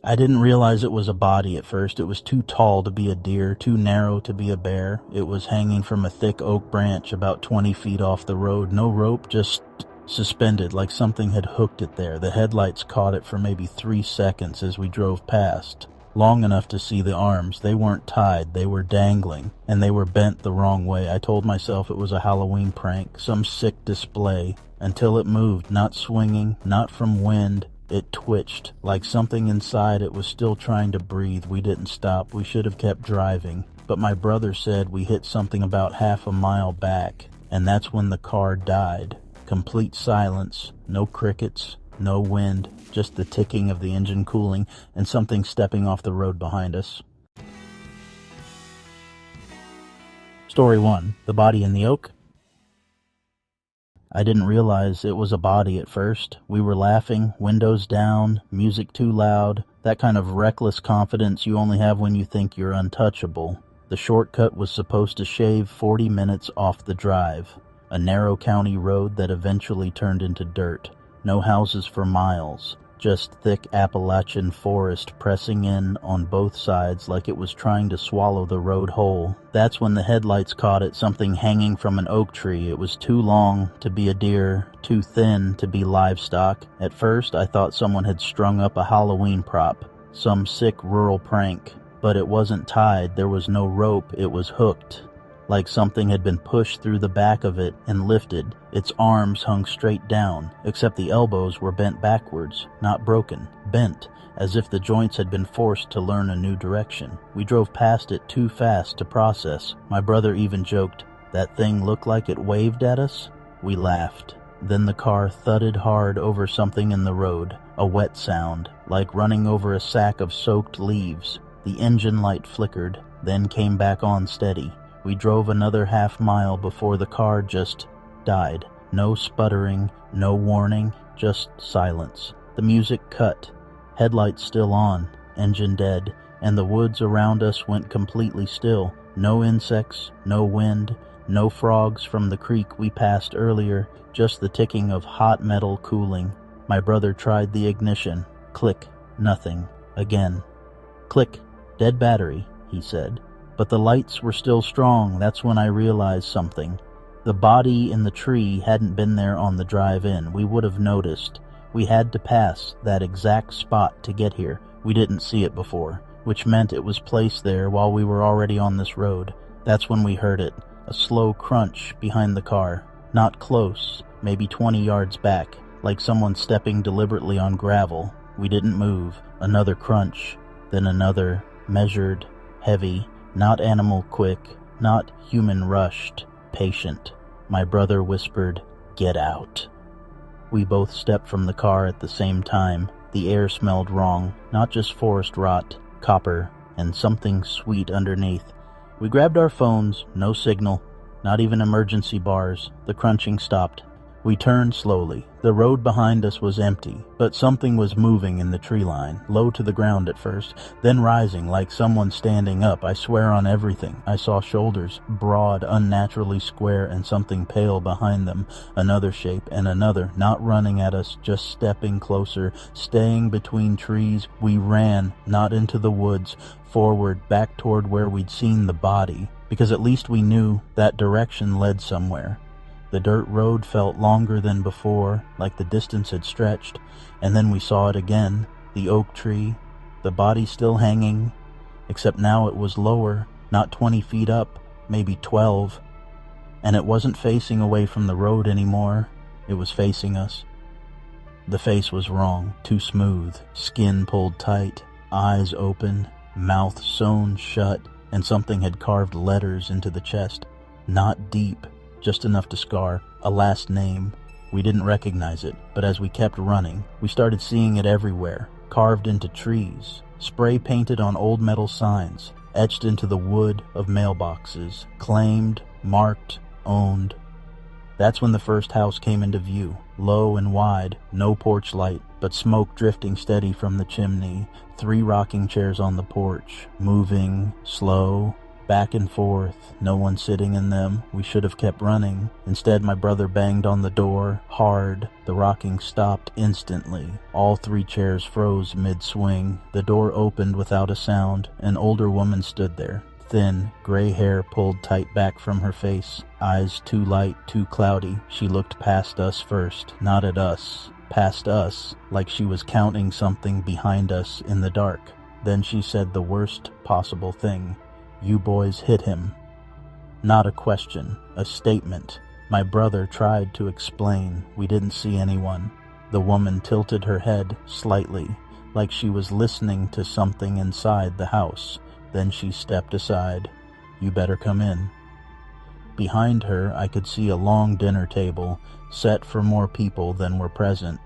I didn't realize it was a body at first. It was too tall to be a deer, too narrow to be a bear. It was hanging from a thick oak branch about 20 feet off the road. No rope, just suspended like something had hooked it there. The headlights caught it for maybe 3 seconds as we drove past. Long enough to see the arms. They weren't tied, they were dangling, and they were bent the wrong way. I told myself it was a Halloween prank, some sick display, until it moved, not swinging, not from wind. It twitched, like something inside it was still trying to breathe. We didn't stop. We should have kept driving. But my brother said we hit something about half a mile back, and that's when the car died. Complete silence, no crickets, no wind, just the ticking of the engine cooling and something stepping off the road behind us. Story 1. The Body in the Oak. I didn't realize it was a body at first. We were laughing, windows down, music too loud, that kind of reckless confidence you only have when you think you're untouchable. The shortcut was supposed to shave 40 minutes off the drive, a narrow county road that eventually turned into dirt. No houses for miles, just thick Appalachian forest pressing in on both sides like it was trying to swallow the road whole. That's when the headlights caught it, something hanging from an oak tree. It was too long to be a deer, too thin to be livestock. At first, I thought someone had strung up a Halloween prop, some sick rural prank. But it wasn't tied, there was no rope, it was hooked. Like something had been pushed through the back of it and lifted. Its arms hung straight down, except the elbows were bent backwards, not broken, bent, as if the joints had been forced to learn a new direction. We drove past it too fast to process. My brother even joked, "That thing looked like it waved at us?" We laughed. Then the car thudded hard over something in the road, a wet sound, like running over a sack of soaked leaves. The engine light flickered, then came back on steady. We drove another half mile before the car just died. No sputtering, no warning, just silence. The music cut, headlights still on, engine dead, and the woods around us went completely still. No insects, no wind, no frogs from the creek we passed earlier, just the ticking of hot metal cooling. My brother tried the ignition. Click, nothing. Again. Click, dead battery, he said. But the lights were still strong. That's when I realized something. The body in the tree hadn't been there on the drive in. We would have noticed. We had to pass that exact spot to get here. We didn't see it before, which meant it was placed there while we were already on this road. That's when we heard it, a slow crunch behind the car. Not close, maybe 20 yards back, like someone stepping deliberately on gravel. We didn't move. Another crunch, then another, measured, heavy. Not animal quick, not human rushed, patient. My brother whispered, "Get out." We both stepped from the car at the same time. The air smelled wrong, not just forest rot, copper, and something sweet underneath. We grabbed our phones, no signal, not even emergency bars. The crunching stopped. We turned slowly. The road behind us was empty, but something was moving in the tree line, low to the ground at first, then rising like someone standing up. I swear on everything. I saw shoulders, broad, unnaturally square, and something pale behind them. Another shape, and another, not running at us, just stepping closer, staying between trees. We ran, not into the woods, forward, back toward where we'd seen the body, because at least we knew that direction led somewhere. The dirt road felt longer than before, like the distance had stretched, and then we saw it again, the oak tree, the body still hanging, except now it was lower, not 20 feet up, maybe 12, and it wasn't facing away from the road anymore, it was facing us. The face was wrong, too smooth, skin pulled tight, eyes open, mouth sewn shut, and something had carved letters into the chest. Not deep, just enough to scar, a last name. We didn't recognize it, but as we kept running, we started seeing it everywhere, carved into trees, spray painted on old metal signs, etched into the wood of mailboxes, claimed, marked, owned. That's when the first house came into view, low and wide, no porch light, but smoke drifting steady from the chimney, 3 rocking chairs on the porch, moving, slow, back and forth, no one sitting in them. We should have kept running. Instead, my brother banged on the door, hard. The rocking stopped instantly. All 3 chairs froze mid-swing. The door opened without a sound. An older woman stood there. Thin, gray hair pulled tight back from her face. Eyes too light, too cloudy. She looked past us first, not at us. Past us, like she was counting something behind us in the dark. Then she said the worst possible thing. "You boys hit him." Not a question, a statement. My brother tried to explain. We didn't see anyone. The woman tilted her head slightly, like she was listening to something inside the house. Then she stepped aside. "You better come in." Behind her, I could see a long dinner table, set for more people than were present,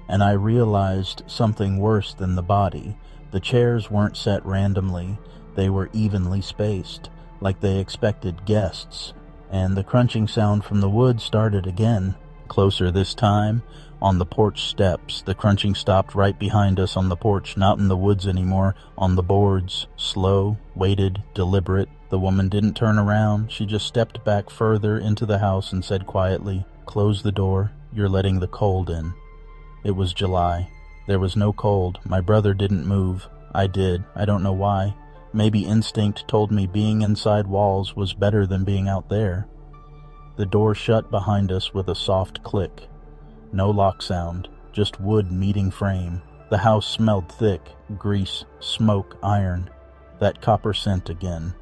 and I realized something worse than the body. The chairs weren't set randomly. They were evenly spaced, like they expected guests, and the crunching sound from the wood started again. Closer this time, on the porch steps. The crunching stopped right behind us on the porch, not in the woods anymore, on the boards. Slow, weighted, deliberate. The woman didn't turn around. She just stepped back further into the house and said quietly, "Close the door. You're letting the cold in." It was July. There was no cold. My brother didn't move. I did. I don't know why. Maybe instinct told me being inside walls was better than being out there. The door shut behind us with a soft click. No lock sound, just wood meeting frame. The house smelled thick, grease, smoke, iron. That copper scent again.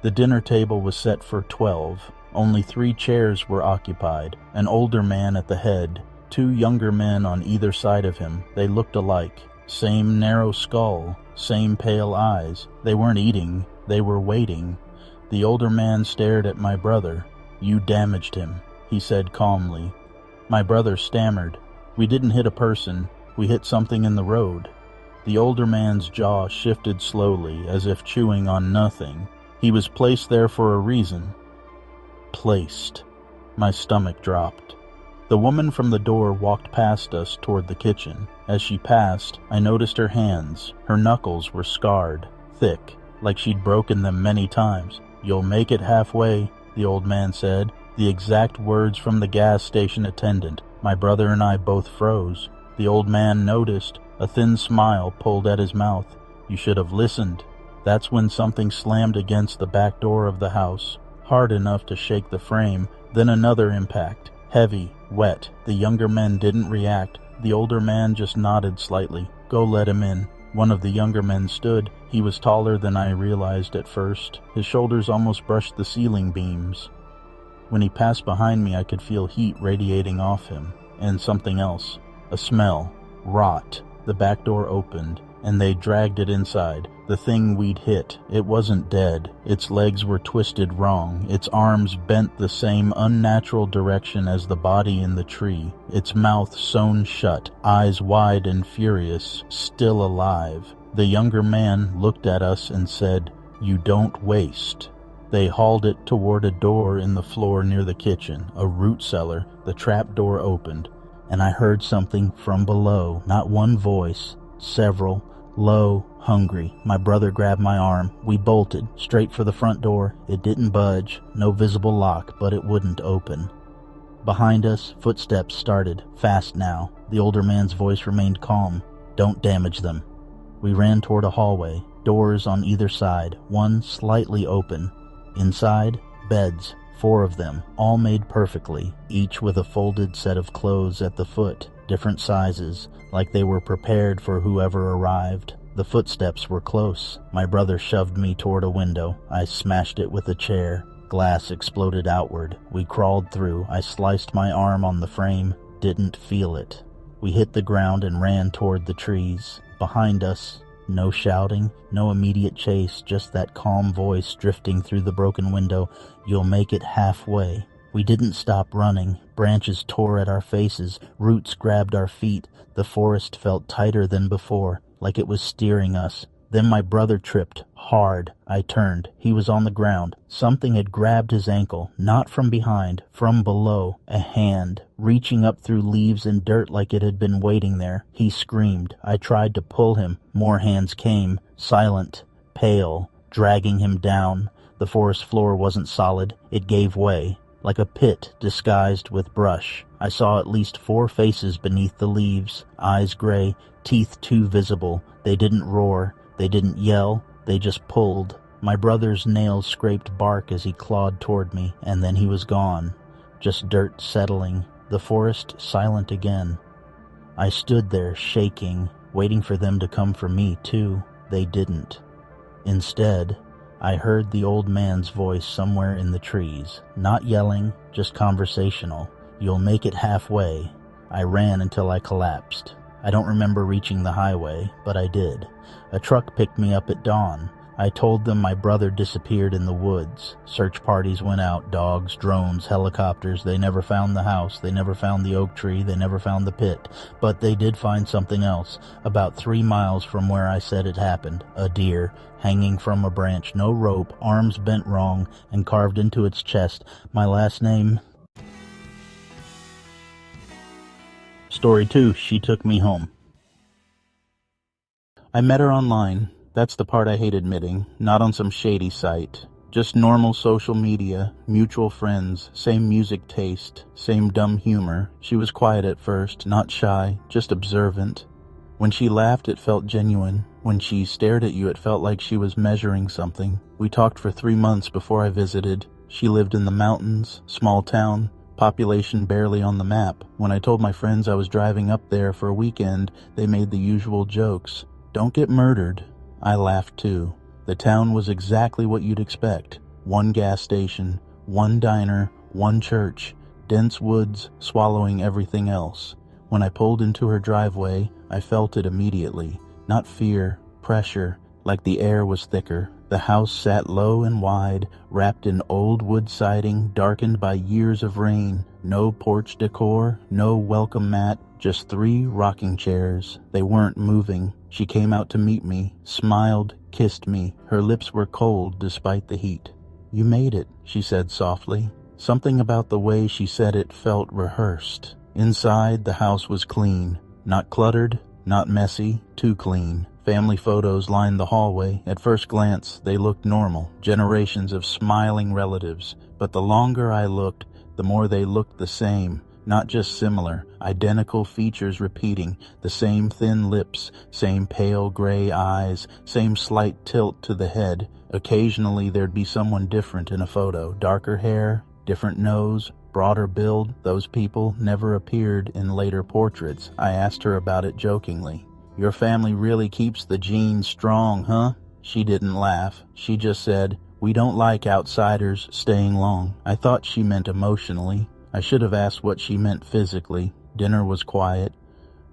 The dinner table was set for 12. Only 3 chairs were occupied. An older man at the head, 2 younger men on either side of him. They looked alike. Same narrow skull, same pale eyes. They weren't eating, they were waiting. The older man stared at my brother. "You damaged him," he said calmly. My brother stammered. "We didn't hit a person, we hit something in the road." The older man's jaw shifted slowly, as if chewing on nothing. He was placed there for a reason. Placed. My stomach dropped. The woman from the door walked past us toward the kitchen. As she passed, I noticed her hands. Her knuckles were scarred, thick, like she'd broken them many times. "You'll make it halfway," the old man said. The exact words from the gas station attendant. My brother and I both froze. The old man noticed. A thin smile pulled at his mouth. "You should have listened." That's when something slammed against the back door of the house, hard enough to shake the frame. Then another impact. Heavy, wet. The younger men didn't react. The older man just nodded slightly. "Go let him in." One of the younger men stood. He was taller than I realized at first. His shoulders almost brushed the ceiling beams. When he passed behind me, I could feel heat radiating off him. And something else. A smell. Rot. The back door opened, and they dragged it inside. The thing we'd hit. It wasn't dead. Its legs were twisted wrong. Its arms bent the same unnatural direction as the body in the tree. Its mouth sewn shut, eyes wide and furious, still alive. The younger man looked at us and said, "You don't waste." They hauled it toward a door in the floor near the kitchen, a root cellar. The trap door opened, and I heard something from below. Not one voice, several. Low, hungry. My brother grabbed my arm. We bolted, straight for the front door. It didn't budge, no visible lock, but it wouldn't open. Behind us, footsteps started, fast now. The older man's voice remained calm. "Don't damage them." We ran toward a hallway, doors on either side, one slightly open. Inside, beds, 4 of them, all made perfectly, each with a folded set of clothes at the foot, different sizes, like they were prepared for whoever arrived. The footsteps were close. My brother shoved me toward a window. I smashed it with a chair. Glass exploded outward. We crawled through. I sliced my arm on the frame. Didn't feel it. We hit the ground and ran toward the trees. Behind us, no shouting, no immediate chase, just that calm voice drifting through the broken window. "You'll make it halfway." We didn't stop running. Branches tore at our faces. Roots grabbed our feet. The forest felt tighter than before, like it was steering us. Then my brother tripped, hard. I turned. He was on the ground. Something had grabbed his ankle, not from behind, from below. A hand, reaching up through leaves and dirt like it had been waiting there. He screamed. I tried to pull him. More hands came, silent, pale, dragging him down. The forest floor wasn't solid. It gave way, like a pit disguised with brush. I saw at least 4 faces beneath the leaves, eyes gray, teeth too visible. They didn't roar, they didn't yell, they just pulled. My brother's nails scraped bark as he clawed toward me, and then he was gone. Just dirt settling, the forest silent again. I stood there, shaking, waiting for them to come for me, too. They didn't. Instead, I heard the old man's voice somewhere in the trees. Not yelling, just conversational. "You'll make it halfway." I ran until I collapsed. I don't remember reaching the highway, but I did. A truck picked me up at dawn. I told them my brother disappeared in the woods. Search parties went out, dogs, drones, helicopters. They never found the house. They never found the oak tree. They never found the pit. But they did find something else, about 3 miles from where I said it happened. A deer, hanging from a branch, no rope, arms bent wrong, and carved into its chest, my last name. Story 2, she took me home. I met her online. That's the part I hate admitting, not on some shady site. Just normal social media, mutual friends, same music taste, same dumb humor. She was quiet at first, not shy, just observant. When she laughed, it felt genuine. When she stared at you, it felt like she was measuring something. We talked for 3 months before I visited. She lived in the mountains, small town, population barely on the map. When I told my friends I was driving up there for a weekend, they made the usual jokes. "Don't get murdered." I laughed too. The town was exactly what you'd expect. 1 gas station, 1 diner, 1 church, dense woods swallowing everything else. When I pulled into her driveway, I felt it immediately. Not fear, pressure, like the air was thicker. The house sat low and wide, wrapped in old wood siding, darkened by years of rain. No porch decor, no welcome mat, just 3 rocking chairs. They weren't moving. She came out to meet me, smiled, kissed me. Her lips were cold despite the heat. "You made it," she said softly. Something about the way she said it felt rehearsed. Inside, the house was clean. Not cluttered, not messy, too clean. Family photos lined the hallway. At first glance, they looked normal. Generations of smiling relatives. But the longer I looked, the more they looked the same. Not just similar, identical features repeating, the same thin lips, same pale gray eyes, same slight tilt to the head. Occasionally there'd be someone different in a photo, darker hair, different nose, broader build. Those people never appeared in later portraits. I asked her about it jokingly. "Your family really keeps the genes strong, huh?" She didn't laugh. She just said, "We don't like outsiders staying long." I thought she meant emotionally. I should have asked what she meant physically. Dinner was quiet.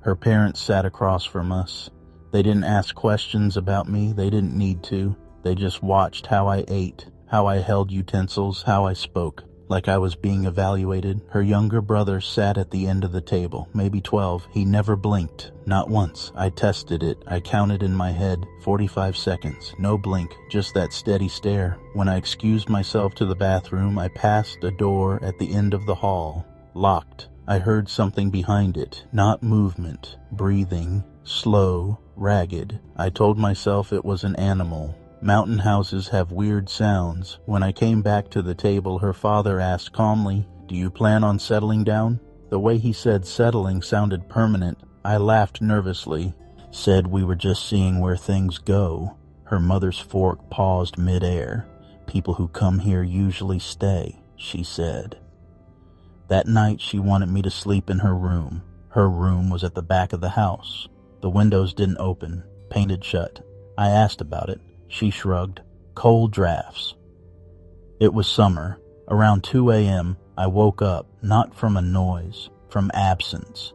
Her parents sat across from us. They didn't ask questions about me. They didn't need to. They just watched how I ate, how I held utensils, how I spoke, like I was being evaluated. Her younger brother sat at the end of the table, maybe 12. He never blinked, not once. I tested it. I counted in my head, 45 seconds. No blink, just that steady stare. When I excused myself to the bathroom, I passed a door at the end of the hall. Locked. I heard something behind it. Not movement. Breathing. Slow. Ragged. I told myself it was an animal. Mountain houses have weird sounds. When I came back to the table, her father asked calmly, "Do you plan on settling down?" The way he said settling sounded permanent. I laughed nervously. Said we were just seeing where things go. Her mother's fork paused mid-air. "People who come here usually stay," she said. That night she wanted me to sleep in her room. Her room was at the back of the house. The windows didn't open, painted shut. I asked about it. She shrugged. "Cold drafts." It was summer. Around 2 a.m., I woke up, not from a noise, from absence.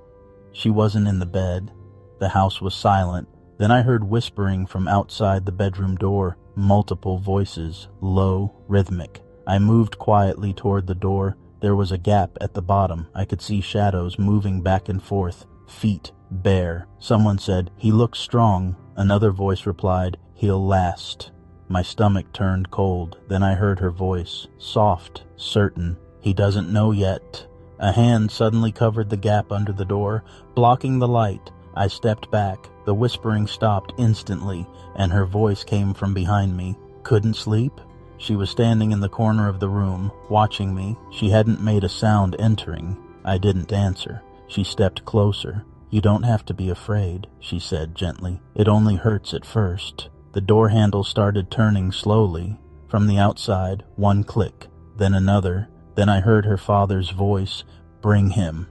She wasn't in the bed. The house was silent. Then I heard whispering from outside the bedroom door, multiple voices, low, rhythmic. I moved quietly toward the door. There was a gap at the bottom. I could see shadows moving back and forth, feet bare. Someone said, "He looks strong." Another voice replied, "He'll last." My stomach turned cold. Then I heard her voice, soft, certain. "He doesn't know yet." A hand suddenly covered the gap under the door, blocking the light. I stepped back. The whispering stopped instantly, and her voice came from behind me. "Couldn't sleep?" She was standing in the corner of the room, watching me. She hadn't made a sound entering. I didn't answer. She stepped closer. "You don't have to be afraid," she said gently. "It only hurts at first." The door handle started turning slowly. From the outside, one click, then another. Then I heard her father's voice, "Bring him."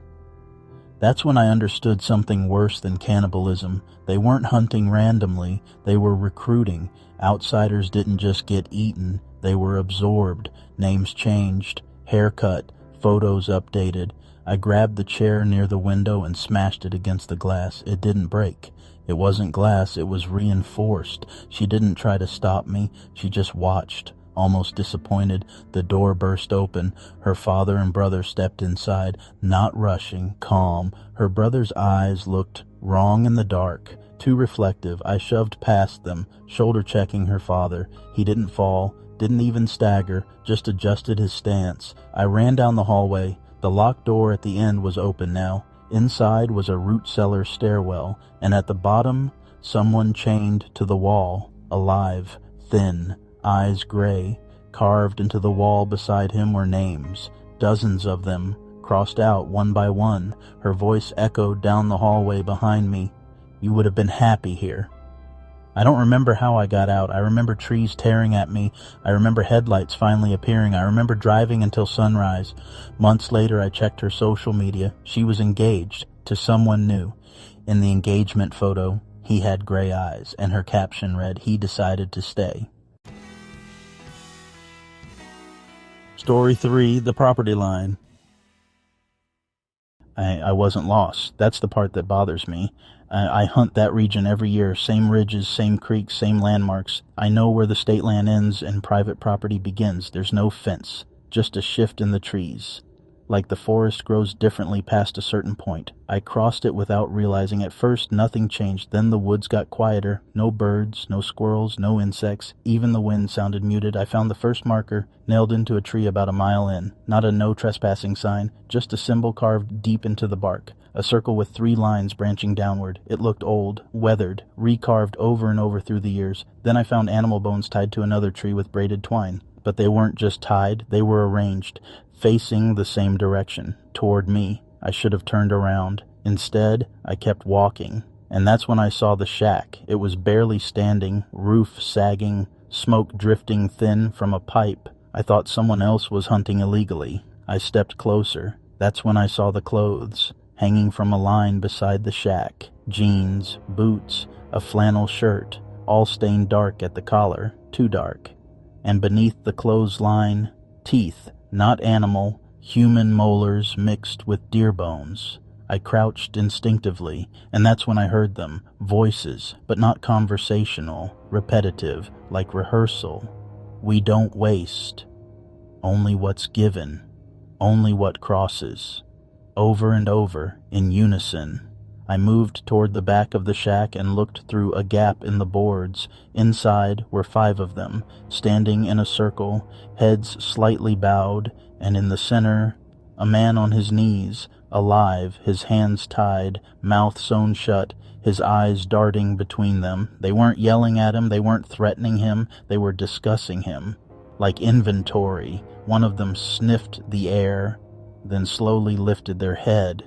That's when I understood something worse than cannibalism. They weren't hunting randomly, they were recruiting. Outsiders didn't just get eaten, they were absorbed. Names changed, haircut, photos updated. I grabbed the chair near the window and smashed it against the glass. It didn't break. It wasn't glass, it was reinforced. She didn't try to stop me, she just watched. Almost disappointed, the door burst open. Her father and brother stepped inside, not rushing, calm. Her brother's eyes looked wrong in the dark, too reflective. I shoved past them, shoulder-checking her father. He didn't fall, didn't even stagger, just adjusted his stance. I ran down the hallway. The locked door at the end was open now. Inside was a root cellar stairwell, and at the bottom, someone chained to the wall, alive, thin, eyes gray. Carved into the wall beside him were names, dozens of them, crossed out one by one. Her voice echoed down the hallway behind me. "You would have been happy here." I don't remember how I got out. I remember trees tearing at me. I remember headlights finally appearing. I remember driving until sunrise. Months later, I checked her social media. She was engaged to someone new. In the engagement photo, he had gray eyes, and her caption read, "He decided to stay." Story 3, the property line. I wasn't lost. That's the part that bothers me. I hunt that region every year. Same ridges, same creeks, same landmarks. I know where the state land ends and private property begins. There's no fence, just a shift in the trees. Like the forest grows differently past a certain point. I crossed it without realizing. At first, nothing changed. Then the woods got quieter. No birds, no squirrels, no insects. Even the wind sounded muted. I found the first marker, nailed into a tree about a mile in. Not a no trespassing sign, just a symbol carved deep into the bark. A circle with 3 lines branching downward. It looked old, weathered, recarved over and over through the years. Then I found animal bones tied to another tree with braided twine. But they weren't just tied, they were arranged, facing the same direction, toward me. I should have turned around. Instead, I kept walking. And that's when I saw the shack. It was barely standing, roof sagging, smoke drifting thin from a pipe. I thought someone else was hunting illegally. I stepped closer. That's when I saw the clothes, hanging from a line beside the shack. Jeans, boots, a flannel shirt, all stained dark at the collar, too dark. And beneath the clothesline, teeth, not animal, human molars mixed with deer bones. I crouched instinctively, and that's when I heard them, voices, but not conversational, repetitive, like rehearsal. "We don't waste. Only what's given. Only what crosses." Over and over, in unison. I moved toward the back of the shack and looked through a gap in the boards. Inside were 5 of them, standing in a circle, heads slightly bowed, and in the center, a man on his knees, alive, his hands tied, mouth sewn shut, his eyes darting between them. They weren't yelling at him, they weren't threatening him, they were discussing him. Like inventory, one of them sniffed the air, then slowly lifted their head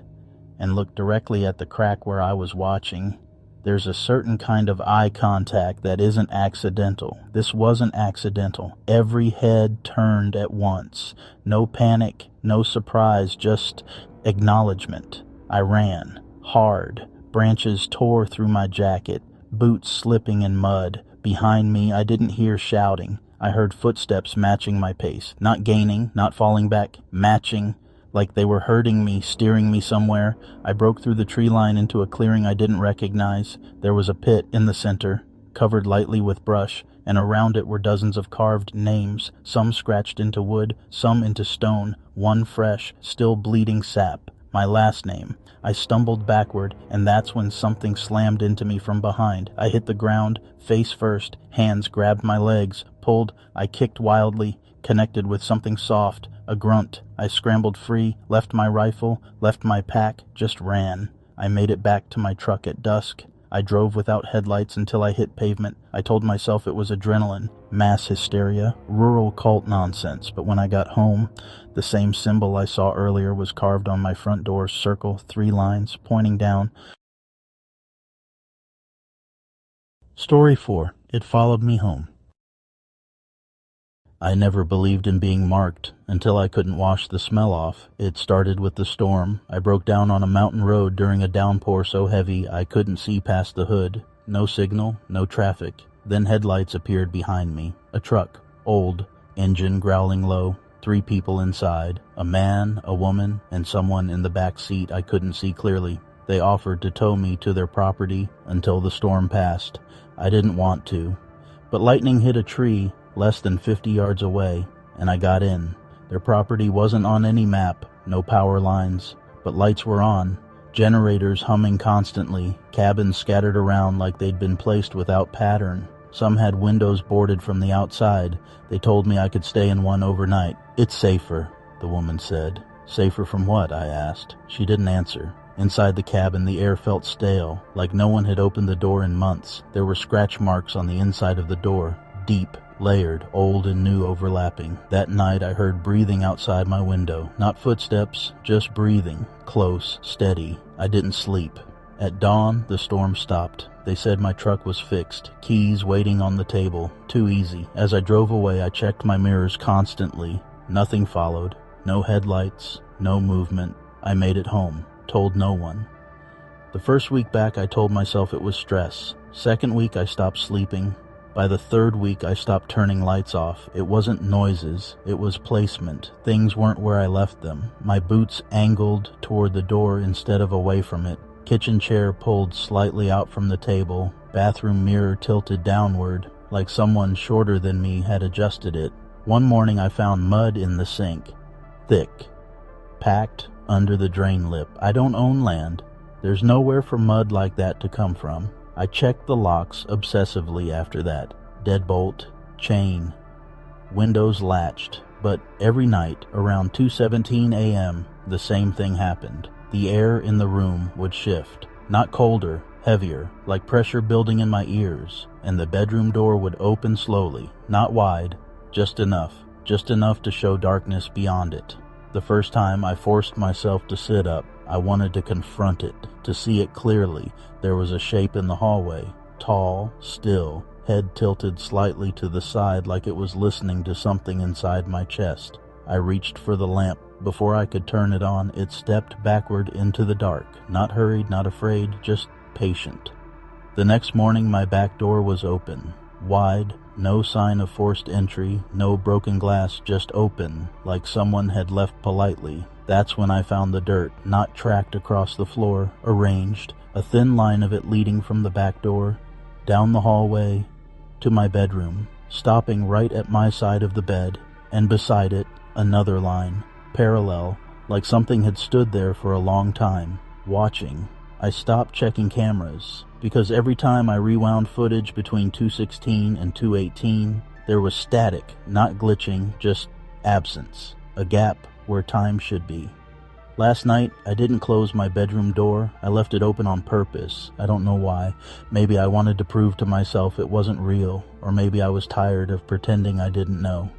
and looked directly at the crack where I was watching. There's a certain kind of eye contact that isn't accidental. This wasn't accidental. Every head turned at once. No panic, no surprise, just acknowledgement. I ran, hard. Branches tore through my jacket, boots slipping in mud. Behind me, I didn't hear shouting. I heard footsteps matching my pace. Not gaining, not falling back, matching. Like they were herding me, steering me somewhere. I broke through the tree line into a clearing I didn't recognize. There was a pit in the center, covered lightly with brush, and around it were dozens of carved names, some scratched into wood, some into stone, one fresh, still bleeding sap. My last name. I stumbled backward, and that's when something slammed into me from behind. I hit the ground, face first, hands grabbed my legs, pulled. I kicked wildly, connected with something soft, a grunt. I scrambled free, left my rifle, left my pack, just ran. I made it back to my truck at dusk. I drove without headlights until I hit pavement. I told myself it was adrenaline, mass hysteria, rural cult nonsense, but when I got home, the same symbol I saw earlier was carved on my front door's circle, 3 lines, pointing down. Story 4. It followed me home. I never believed in being marked until I couldn't wash the smell off. It started with the storm. I broke down on a mountain road during a downpour so heavy I couldn't see past the hood. No signal, no traffic. Then headlights appeared behind me. A truck, old, engine growling low. 3 people inside, a man, a woman, and someone in the back seat I couldn't see clearly. They offered to tow me to their property until the storm passed. I didn't want to, but lightning hit a tree less than 50 yards away, and I got in. Their property wasn't on any map, no power lines, but lights were on, generators humming constantly, cabins scattered around like they'd been placed without pattern. Some had windows boarded from the outside. They told me I could stay in one overnight. "It's safer," the woman said. "Safer from what?" I asked. She didn't answer. Inside the cabin, the air felt stale, like no one had opened the door in months. There were scratch marks on the inside of the door, deep, layered, old and new overlapping. That night I heard breathing outside my window. Not footsteps, just breathing. Close, steady. I didn't sleep. At dawn, the storm stopped. They said my truck was fixed. Keys waiting on the table. Too easy. As I drove away, I checked my mirrors constantly. Nothing followed. No headlights. No movement. I made it home. Told no one. The first week back, I told myself it was stress. Second week, I stopped sleeping. By the third week, I stopped turning lights off. It wasn't noises, it was placement. Things weren't where I left them. My boots angled toward the door instead of away from it. Kitchen chair pulled slightly out from the table. Bathroom mirror tilted downward, like someone shorter than me had adjusted it. One morning I found mud in the sink. Thick. Packed under the drain lip. I don't own land. There's nowhere for mud like that to come from. I checked the locks obsessively after that. Deadbolt, chain, windows latched, but every night around 2:17 a.m. the same thing happened. The air in the room would shift, not colder, heavier, like pressure building in my ears, and the bedroom door would open slowly, not wide, just enough to show darkness beyond it. The first time I forced myself to sit up, I wanted to confront it, to see it clearly. There was a shape in the hallway, tall, still, head tilted slightly to the side like it was listening to something inside my chest. I reached for the lamp. Before I could turn it on, it stepped backward into the dark, not hurried, not afraid, just patient. The next morning, my back door was open, wide, no sign of forced entry, no broken glass, just open, like someone had left politely. That's when I found the dirt, not tracked across the floor, arranged, a thin line of it leading from the back door, down the hallway, to my bedroom, stopping right at my side of the bed, and beside it, another line, parallel, like something had stood there for a long time, watching. I stopped checking cameras, because every time I rewound footage between 2:16 and 2:18, there was static, not glitching, just absence, a gap where time should be. Last night, I didn't close my bedroom door. I left it open on purpose. I don't know why. Maybe I wanted to prove to myself it wasn't real, or maybe I was tired of pretending I didn't know.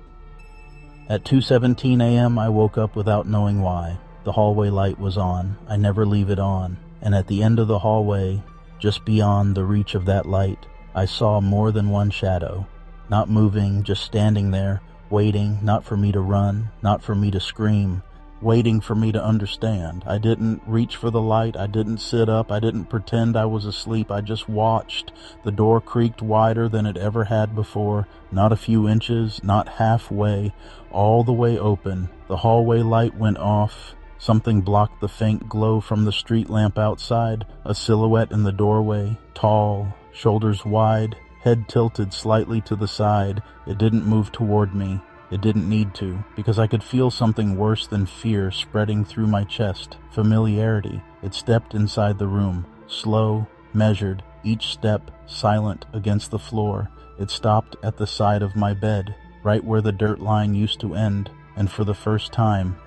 At 2:17 a.m., I woke up without knowing why. The hallway light was on. I never leave it on. And at the end of the hallway, just beyond the reach of that light, I saw more than one shadow. Not moving, just standing there, waiting, not for me to run, not for me to scream, waiting for me to understand. I didn't reach for the light. I didn't sit up. I didn't pretend I was asleep. I just watched. The door creaked wider than it ever had before, not a few inches, not halfway, all the way open. The hallway light went off. Something blocked the faint glow from the street lamp outside, a silhouette in the doorway, tall, shoulders wide, head tilted slightly to the side. It didn't move toward me. It didn't need to, because I could feel something worse than fear spreading through my chest. Familiarity. It stepped inside the room, slow, measured, each step silent against the floor. It stopped at the side of my bed, right where the dirt line used to end, and for the first time,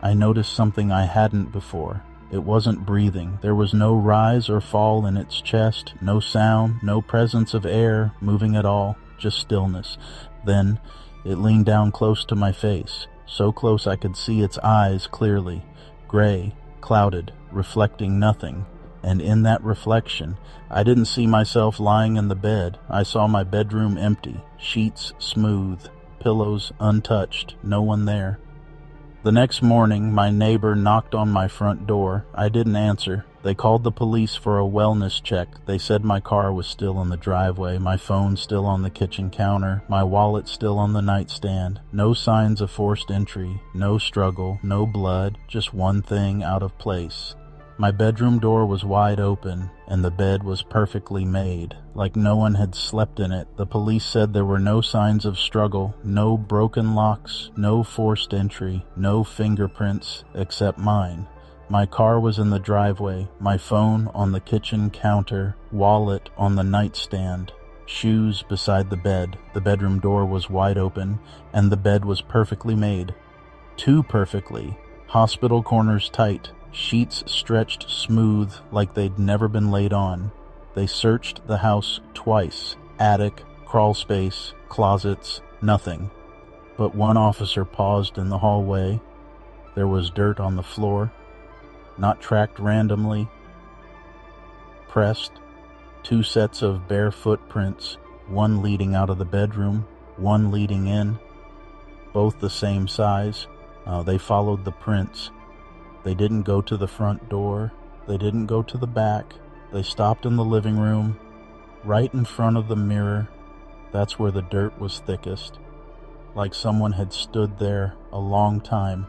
I noticed something I hadn't before. It wasn't breathing. There was no rise or fall in its chest, no sound, no presence of air moving at all, just stillness. Then it leaned down close to my face, so close I could see its eyes clearly, gray, clouded, reflecting nothing. And in that reflection, I didn't see myself lying in the bed. I saw my bedroom empty, sheets smooth, pillows untouched, no one there. The next morning, my neighbor knocked on my front door. I didn't answer. They called the police for a wellness check. They said my car was still in the driveway, my phone still on the kitchen counter, my wallet still on the nightstand. No signs of forced entry, no struggle, no blood, just one thing out of place. My bedroom door was wide open, and the bed was perfectly made, like no one had slept in it. The police said there were no signs of struggle, no broken locks, no forced entry, no fingerprints except mine. My car was in the driveway, my phone on the kitchen counter, wallet on the nightstand, shoes beside the bed. The bedroom door was wide open, and the bed was perfectly made. Too perfectly. Hospital corners tight. Sheets stretched smooth like they'd never been laid on. They searched the house twice. Attic, crawl space, closets, nothing. But one officer paused in the hallway. There was dirt on the floor, not tracked randomly. Pressed, 2 sets of bare footprints, one leading out of the bedroom, one leading in, both the same size. They followed the prints. They didn't go to the front door. They didn't go to the back. They stopped in the living room, right in front of the mirror. That's where the dirt was thickest, like someone had stood there a long time,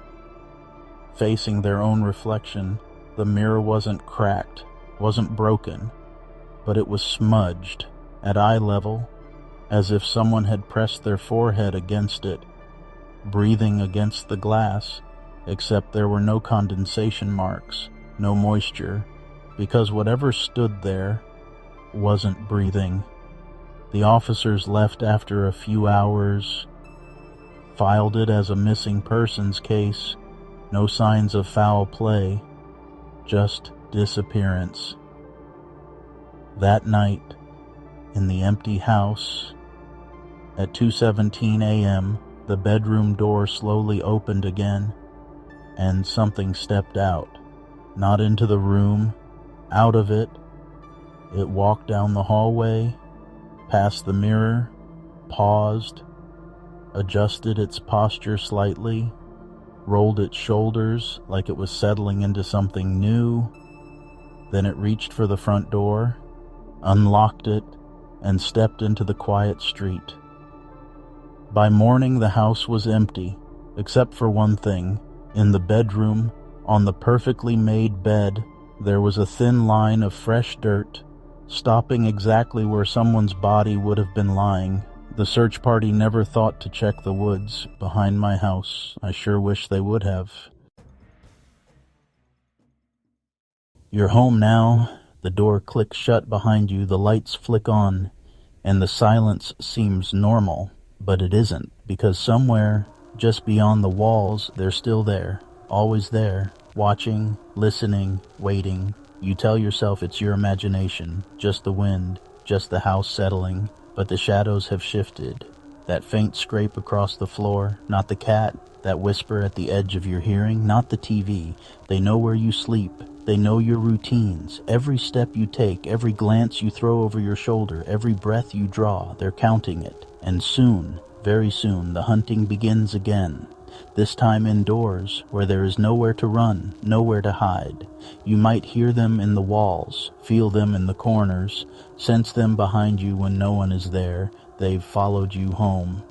facing their own reflection. The mirror wasn't cracked, wasn't broken, but it was smudged at eye level, as if someone had pressed their forehead against it, breathing against the glass. Except there were no condensation marks, no moisture, because whatever stood there wasn't breathing. The officers left after a few hours, filed it as a missing persons case. No signs of foul play, just disappearance. That night, in the empty house, at 2:17 a.m., the bedroom door slowly opened again, and something stepped out, not into the room, out of it. It walked down the hallway, past the mirror, paused, adjusted its posture slightly, rolled its shoulders like it was settling into something new. Then it reached for the front door, unlocked it, and stepped into the quiet street. By morning, the house was empty, except for one thing. In the bedroom, on the perfectly made bed, there was a thin line of fresh dirt, stopping exactly where someone's body would have been lying. The search party never thought to check the woods behind my house. I sure wish they would have. You're home now. The door clicks shut behind you, the lights flick on, and the silence seems normal, but it isn't, because somewhere just beyond the walls, they're still there, always there, watching, listening, waiting. You tell yourself it's your imagination, just the wind, just the house settling, but the shadows have shifted. That faint scrape across the floor, not the cat, that whisper at the edge of your hearing, not the TV. They know where you sleep. They know your routines. Every step you take, every glance you throw over your shoulder, every breath you draw, they're counting it. And soon, very soon, the hunting begins again. This time indoors, where there is nowhere to run, nowhere to hide. You might hear them in the walls, feel them in the corners, sense them behind you when no one is there. They've followed you home,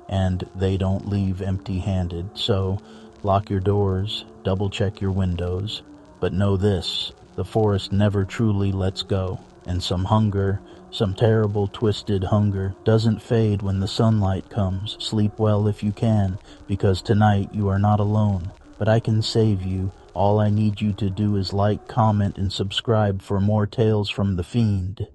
and they don't leave empty-handed. So, lock your doors, double-check your windows. But know this, the forest never truly lets go, and some hunger, some terrible twisted hunger, doesn't fade when the sunlight comes. Sleep well if you can, because tonight you are not alone. But I can save you. All I need you to do is like, comment, and subscribe for more tales from the Fiend.